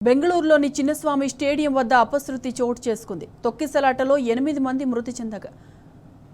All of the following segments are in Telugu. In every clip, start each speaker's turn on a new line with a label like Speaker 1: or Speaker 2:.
Speaker 1: బెంగళూరులోని చిన్నస్వామి స్టేడియం వద్ద అపశృతి చోటు చేసుకుంది. తొక్కిసలాటలో 8 మంది మృతి చెందగా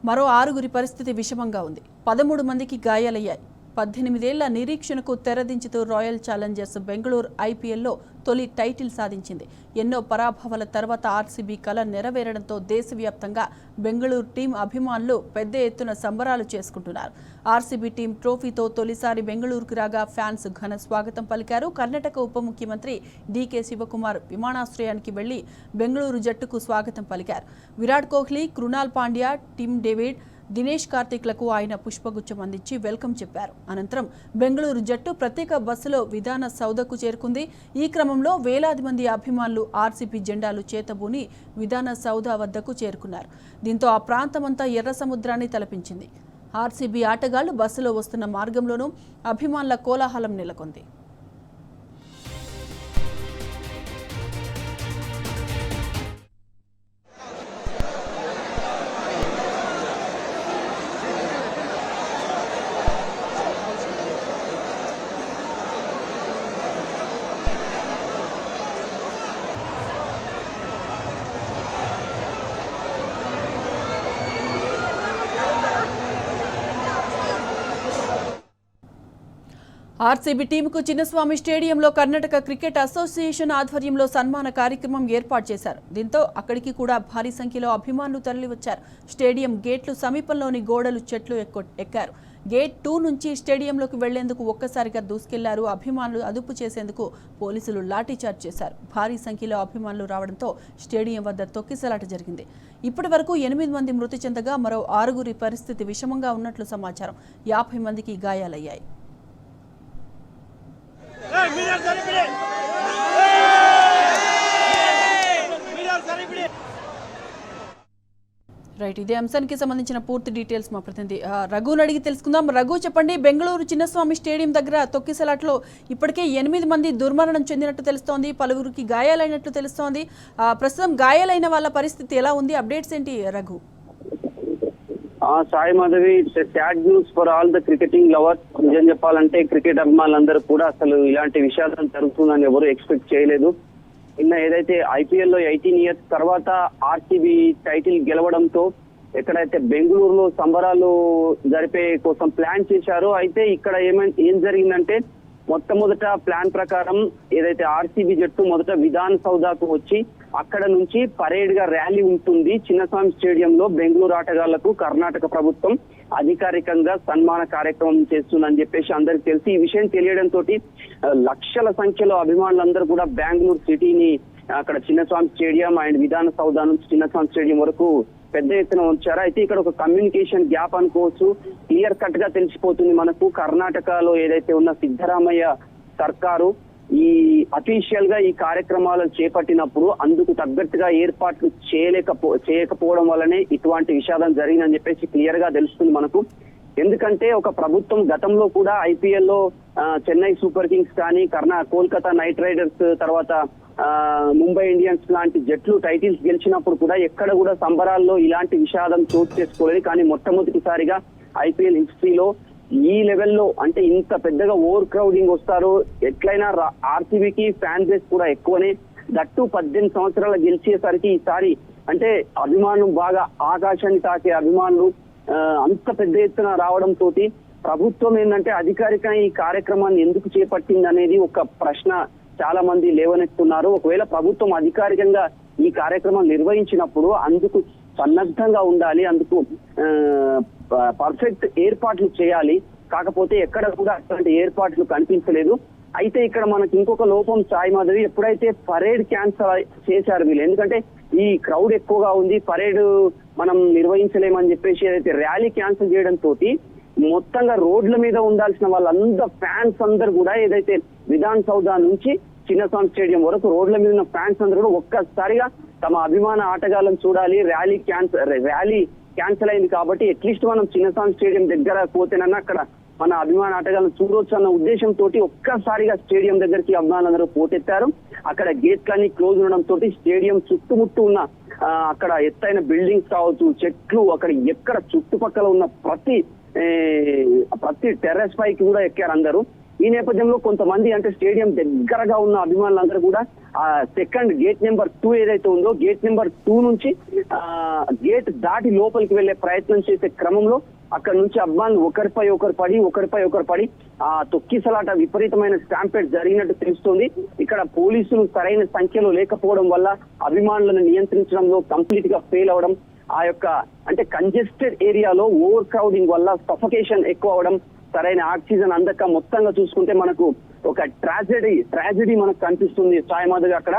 Speaker 1: మరో 6గురి పరిస్థితి విషమంగా ఉంది. 13 మందికి గాయాలయ్యాయి. 18 ఏళ్ల నిరీక్షణకు తెరదించుతూ రాయల్ ఛాలెంజర్స్ బెంగళూరు ఐపీఎల్లో తొలి టైటిల్ సాధించింది. ఎన్నో పరాభవాల తర్వాత ఆర్సీబీ కల నెరవేరడంతో దేశవ్యాప్తంగా బెంగళూరు టీం అభిమానులు పెద్ద ఎత్తున సంబరాలు చేసుకుంటున్నారు. ఆర్సీబీ టీం ట్రోఫీతో తొలిసారి బెంగళూరుకు రాగా ఫ్యాన్స్ ఘన స్వాగతం పలికారు. కర్ణాటక ఉప ముఖ్యమంత్రి డీకే శివకుమార్ విమానాశ్రయానికి వెళ్లి బెంగళూరు జట్టుకు స్వాగతం పలికారు. విరాట్ కోహ్లీ, కృణాల్ పాండ్యా, టిమ్ డేవిడ్, దినేష్ కార్తిక్లకు ఆయన పుష్పగుచ్చం అందించి వెల్కమ్ చెప్పారు. అనంతరం బెంగళూరు జట్టు ప్రత్యేక బస్సులో విధాన సౌధకు చేరుకుంది. ఈ క్రమంలో వేలాది మంది అభిమానులు ఆర్సీబీ జెండాలు చేతబూని విధాన సౌధ వద్దకు చేరుకున్నారు. దీంతో ఆ ప్రాంతమంతా ఎర్ర సముద్రాన్ని తలపించింది. ఆర్సీబీ ఆటగాళ్లు బస్సులో వస్తున్న మార్గంలోనూ అభిమానుల కోలాహలం నెలకొంది. ఆర్సీబీ టీంకు చిన్నస్వామి స్టేడియంలో కర్ణాటక క్రికెట్ అసోసియేషన్ ఆధ్వర్యంలో సన్మాన కార్యక్రమం ఏర్పాటు చేశారు. దీంతో అక్కడికి కూడా భారీ సంఖ్యలో అభిమానులు తరలివచ్చారు. స్టేడియం గేట్లు సమీపంలోని గోడలు, చెట్లు ఎక్కారు. గేట్ 2 నుంచి స్టేడియంలోకి వెళ్లేందుకు ఒక్కసారిగా దూసుకెళ్లారు. అభిమానులు అదుపు చేసేందుకు పోలీసులు లాఠీచార్జ్ చేశారు. భారీ సంఖ్యలో అభిమానులు రావడంతో స్టేడియం వద్ద తొక్కిసలాట జరిగింది. ఇప్పటి వరకు 8 మంది మృతి చెందగా మరో 6గురి పరిస్థితి విషమంగా ఉన్నట్లు సమాచారం. 50 మందికి గాయాలయ్యాయి. రైట్, ఇదే అంశానికి సంబంధించిన పూర్తి డీటెయిల్స్ మా ప్రతినిధి రఘుని అడిగి తెలుసుకుందాం. రఘు, చెప్పండి, బెంగళూరు చిన్నస్వామి స్టేడియం దగ్గర తొక్కిసలాట్లో ఇప్పటికే 8 మంది దుర్మరణం చెందినట్టు తెలుస్తోంది. పలువురికి గాయాలైనట్లు తెలుస్తోంది. ప్రస్తుతం గాయాలైన వాళ్ళ పరిస్థితి ఎలా ఉంది? అప్డేట్స్ ఏంటి Raghu?
Speaker 2: Sai Madhavi, it's sad news for all the cricketing lovers. నిజం చెప్పాలంటే క్రికెట్ అభిమానులందరూ కూడా అసలు ఇలాంటి విషయాలను జరుగుతుందని ఎవరు ఎక్స్పెక్ట్ చేయలేదు. నిన్న ఏదైతే ఐపీఎల్ లో 18 ఇయర్స్ తర్వాత ఆర్సీబీ టైటిల్ గెలవడంతో ఎక్కడైతే బెంగళూరులో సంబరాలు జరిపే కోసం ప్లాన్ చేశారో, అయితే ఇక్కడ ఏం జరిగిందంటే మొట్టమొదట ప్లాన్ ప్రకారం ఏదైతే ఆర్సీబీ జట్టు మొదట విధాన్ సౌదాకు వచ్చి అక్కడ నుంచి పరేడ్ గా ర్యాలీ ఉంటుంది. చిన్నస్వామి స్టేడియంలో బెంగళూరు ఆటగాళ్లకు కర్ణాటక ప్రభుత్వం అధికారికంగా సన్మాన కార్యక్రమం చేస్తుందని చెప్పేసి అందరికి తెలిసి, ఈ విషయం తెలియడంతో లక్షల సంఖ్యలో అభిమానులందరూ కూడా బెంగళూరు సిటీని అక్కడ చిన్నస్వామి స్టేడియం అండ్ విధాన సౌదా నుంచి చిన్నస్వామి స్టేడియం వరకు పెద్ద ఎత్తున వచ్చారు. అయితే ఇక్కడ ఒక కమ్యూనికేషన్ గ్యాప్ అనుకోవచ్చు. క్లియర్ కట్ గా తెలిసిపోతుంది మనకు. కర్ణాటకలో ఏదైతే ఉన్న సిద్ధరామయ్య సర్కారు ఈ అఫీషియల్ గా ఈ కార్యక్రమాలను చేపట్టినప్పుడు అందుకు తగ్గట్టుగా ఏర్పాట్లు చేయకపోవడం వల్లనే ఇటువంటి విషాదం జరిగిందని చెప్పేసి క్లియర్ గా తెలుస్తుంది మనకు. ఎందుకంటే ఒక ప్రభుత్వం గతంలో కూడా ఐపీఎల్ లో చెన్నై సూపర్ కింగ్స్ కానీ కోల్కతా నైట్ రైడర్స్, తర్వాత ముంబై ఇండియన్స్ లాంటి జట్లు టైటిల్స్ గెలిచినప్పుడు కూడా ఎక్కడ కూడా సంబరాల్లో ఇలాంటి విషాదం చోటు చేసుకోలేదు. కానీ మొట్టమొదటిసారిగా ఐపీఎల్ హిస్టరీలో ఈ లెవెల్లో, అంటే ఇంత పెద్దగా ఓవర్ క్రౌడింగ్ వస్తారు. ఎట్లయినా ఆర్సీబీకి ఫ్యాన్ బేస్ కూడా ఎక్కువనే, దట్టు 18 సంవత్సరాలు గెలిచేసరికి ఈసారి అంటే అభిమానులు బాగా ఆకాశాన్ని తాకే అభిమానులు అంత పెద్ద ఎత్తున రావడంతో ప్రభుత్వం ఏంటంటే అధికారికంగా ఈ కార్యక్రమాన్ని ఎందుకు చేపట్టింది అనేది ఒక ప్రశ్న చాలా మంది లేవనెత్తున్నారు. ఒకవేళ ప్రభుత్వం అధికారికంగా ఈ కార్యక్రమం నిర్వహించినప్పుడు అందుకు సన్నద్ధంగా ఉండాలి, అందుకు పర్ఫెక్ట్ ఏర్పాట్లు చేయాలి. కాకపోతే ఎక్కడ కూడా అటువంటి ఏర్పాట్లు కనిపించలేదు. అయితే ఇక్కడ మనకి ఇంకొక లోపం సాయి మాధవి, ఎప్పుడైతే పరేడ్ క్యాన్సల్ చేశారు వీళ్ళు, ఎందుకంటే ఈ క్రౌడ్ ఎక్కువగా ఉంది, పరేడ్ మనం నిర్వహించలేమని చెప్పేసి ఏదైతే ర్యాలీ క్యాన్సిల్ చేయడంతో మొత్తంగా రోడ్ల మీద ఉండాల్సిన వాళ్ళందరూ ఫ్యాన్స్ అందరు కూడా ఏదైతే విధాన్ సౌదా నుంచి చిన్నస్వామి స్టేడియం వరకు రోడ్ల మీద ఉన్న ఫ్యాన్స్ అందరూ కూడా ఒక్కసారిగా తమ అభిమాన ఆటగాళ్ళని చూడాలి. ర్యాలీ క్యాన్సిల్ అయింది కాబట్టి అట్లీస్ట్ మనం చిన్నస్వామి స్టేడియం దగ్గర పోతేనన్నా అక్కడ మన అభిమాన ఆటగాళ్ళని చూడొచ్చు అన్న ఉద్దేశంతో ఒక్కసారిగా స్టేడియం దగ్గరికి అభిమానులందరూ పోటెత్తారు. అక్కడ గేట్లన్నీ క్లోజ్ ఉండడంతో స్టేడియం చుట్టుముట్టు ఉన్న అక్కడ ఎత్తైన బిల్డింగ్స్ కావచ్చు, చెట్లు, అక్కడ ఎక్కడ చుట్టుపక్కల ఉన్న ప్రతి టెర్రస్ పైకి కూడా ఎక్కారు అందరూ. ఈ నేపథ్యంలో కొంతమంది అంటే స్టేడియం దగ్గరగా ఉన్న అభిమానులందరూ కూడా ఆ సెకండ్ గేట్ నెంబర్ 2 ఏదైతే ఉందో గేట్ నెంబర్ 2 నుంచి గేట్ దాటి లోపలికి వెళ్లే ప్రయత్నం చేసే క్రమంలో అక్కడ నుంచి అభిమానులు ఒకరిపై ఒకరు పడి ఆ తొక్కిసలాట విపరీతమైన స్టాంపేడ్ జరిగినట్టు తెలుస్తోంది. ఇక్కడ పోలీసులు సరైన సంఖ్యలో లేకపోవడం వల్ల అభిమానులను నియంత్రించడంలో కంప్లీట్ గా ఫెయిల్ అవడం, ఆ యొక్క అంటే కంజెస్టెడ్ ఏరియాలో ఓవర్ క్రౌడింగ్ వల్ల సఫకేషన్ ఎక్కువ అవడం, సరైన ఆక్సిజన్ అందక మొత్తంగా చూసుకుంటే మనకు ఒక ట్రాజెడీ మనకు కనిపిస్తుంది సాయమాధవి. అక్కడ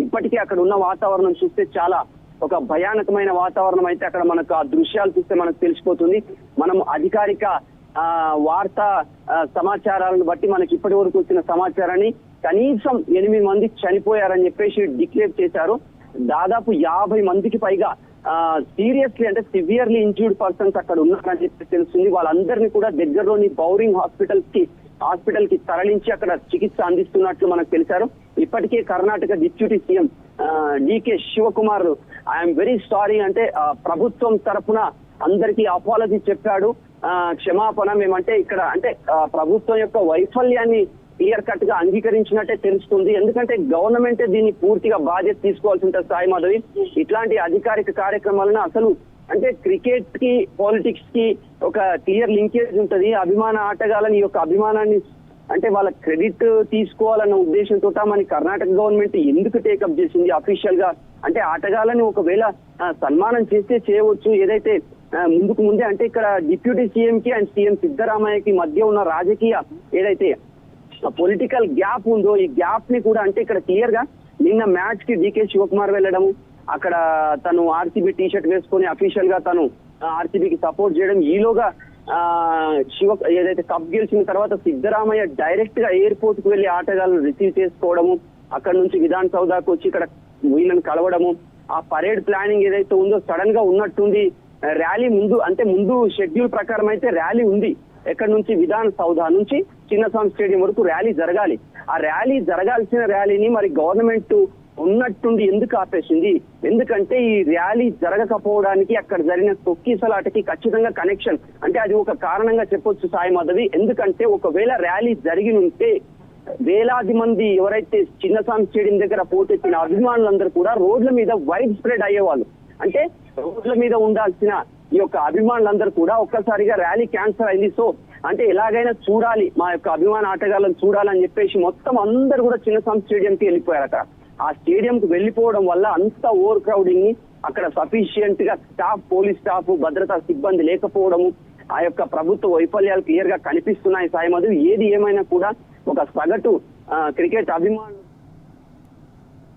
Speaker 2: ఇప్పటికీ అక్కడ ఉన్న వాతావరణం చూస్తే చాలా ఒక భయానకమైన వాతావరణం అయితే అక్కడ మనకు ఆ దృశ్యాలు చూస్తే మనకు తెలిసిపోతుంది. మనం అధికారిక వార్తా సమాచారాలను బట్టి మనకి ఇప్పటి వరకు వచ్చిన సమాచారాన్ని కనీసం 8 మంది చనిపోయారని చెప్పేసి డిక్లేర్ చేశారు. దాదాపు 50 మందికి పైగా సీరియస్లీ అంటే సివియర్లీ ఇంజూర్డ్ పర్సన్స్ అక్కడ ఉన్నారని చెప్పి తెలుస్తుంది. వాళ్ళందరినీ కూడా దగ్గరలోని బౌరింగ్ హాస్పిటల్ కి తరలించి అక్కడ చికిత్స అందిస్తున్నట్లు మనకు తెలిసారు. ఇప్పటికే Karnataka deputy CM DK Shivakumar I'm very sorry అంటే ప్రభుత్వం తరఫున అందరికీ అపాలజీ చెప్పాడు. క్షమాపణ మేమంటే ఇక్కడ అంటే ప్రభుత్వం యొక్క వైఫల్యాన్ని క్లియర్ కట్ గా అంగీకరించినట్టే తెలుస్తుంది. ఎందుకంటే గవర్నమెంటే దీన్ని పూర్తిగా బాధ్యత తీసుకోవాల్సి ఉంటుంది సాయిమాధవి. ఇట్లాంటి అధికారిక కార్యక్రమాలను అసలు అంటే క్రికెట్ కి పాలిటిక్స్ కి ఒక క్లియర్ లింకేజ్ ఉంటది. అభిమాన ఆటగాళ్ళని యొక్క అభిమానాన్ని అంటే వాళ్ళ క్రెడిట్ తీసుకోవాలన్న ఉద్దేశంతో మన కర్ణాటక గవర్నమెంట్ ఎందుకు టేకప్ చేసింది అఫీషియల్ గా అంటే ఆటగాళ్ళని ఒకవేళ సన్మానం చేస్తే చేయవచ్చు. ఏదైతే ముందే అంటే ఇక్కడ డిప్యూటీ సీఎం కి అండ్ సీఎం సిద్ధరామయ్యకి మధ్య ఉన్న రాజకీయ ఏదైతే పొలిటికల్ గ్యాప్ ఉందో ఈ గ్యాప్ ని కూడా అంటే ఇక్కడ క్లియర్ గా నిన్న మ్యాచ్ కి డికే శివకుమార్ వెళ్ళడము, అక్కడ తను ఆర్సీబీ టీ షర్ట్ వేసుకొని అఫీషియల్ గా తను ఆర్సీబీకి సపోర్ట్ చేయడం, ఈలోగా ఏదైతే కప్ గెలిచిన తర్వాత సిద్ధరామయ్య డైరెక్ట్ గా ఎయిర్పోర్ట్ కు వెళ్లి ఆటగాళ్ళను రిసీవ్ చేసుకోవడము, అక్కడ నుంచి విధాన్ సౌదాకు వచ్చి ఇక్కడ వీళ్ళని కలవడము, ఆ పరేడ్ ప్లానింగ్ ఏదైతే ఉందో సడన్ గా ఉన్నట్టుండి ర్యాలీ ముందు షెడ్యూల్ ప్రకారం అయితే ర్యాలీ ఉంది. ఎక్కడి నుంచి విధాన్ సౌదా నుంచి చిన్నస్వామి స్టేడియం వరకు ర్యాలీ జరగాలి. ఆ ర్యాలీ జరగాల్సిన ర్యాలీని మరి గవర్నమెంట్ ఉన్నట్టుండి ఎందుకు ఆపేసింది? ఎందుకంటే ఈ ర్యాలీ జరగకపోవడానికి అక్కడ జరిగిన తొక్కిసలాటకి ఖచ్చితంగా కనెక్షన్ అంటే అది ఒక కారణంగా చెప్పొచ్చు సాయిమాధవి. ఎందుకంటే ఒకవేళ ర్యాలీ జరిగి ఉంటే వేలాది మంది ఎవరైతే చిన్నస్వామి స్టేడియం దగ్గర పోటెత్తిన అభిమానులందరూ కూడా రోడ్ల మీద వైడ్ స్ప్రెడ్ అయ్యేవాళ్ళు. అంటే రోడ్ల మీద ఉండాల్సిన ఈ యొక్క అభిమానులందరూ కూడా ఒక్కసారిగా ర్యాలీ క్యాన్సల్ అయింది. సో అంటే ఎలాగైనా చూడాలి, మా యొక్క అభిమాన ఆటగాళ్ళని చూడాలని చెప్పేసి మొత్తం అందరూ కూడా చిన్నస్వామి స్టేడియం కి వెళ్ళిపోయారు. అక్కడ ఆ స్టేడియం కు వెళ్ళిపోవడం వల్ల అంత ఓవర్ క్రౌడింగ్ ని అక్కడ సఫిషియెంట్ గా పోలీస్ స్టాఫ్ భద్రతా సిబ్బంది లేకపోవడము, ఆ యొక్క ప్రభుత్వ వైఫల్యాలు క్లియర్ గా కనిపిస్తున్నాయి సాయిమాధవి. ఏది ఏమైనా కూడా ఒక సగటు క్రికెట్ అభిమానులు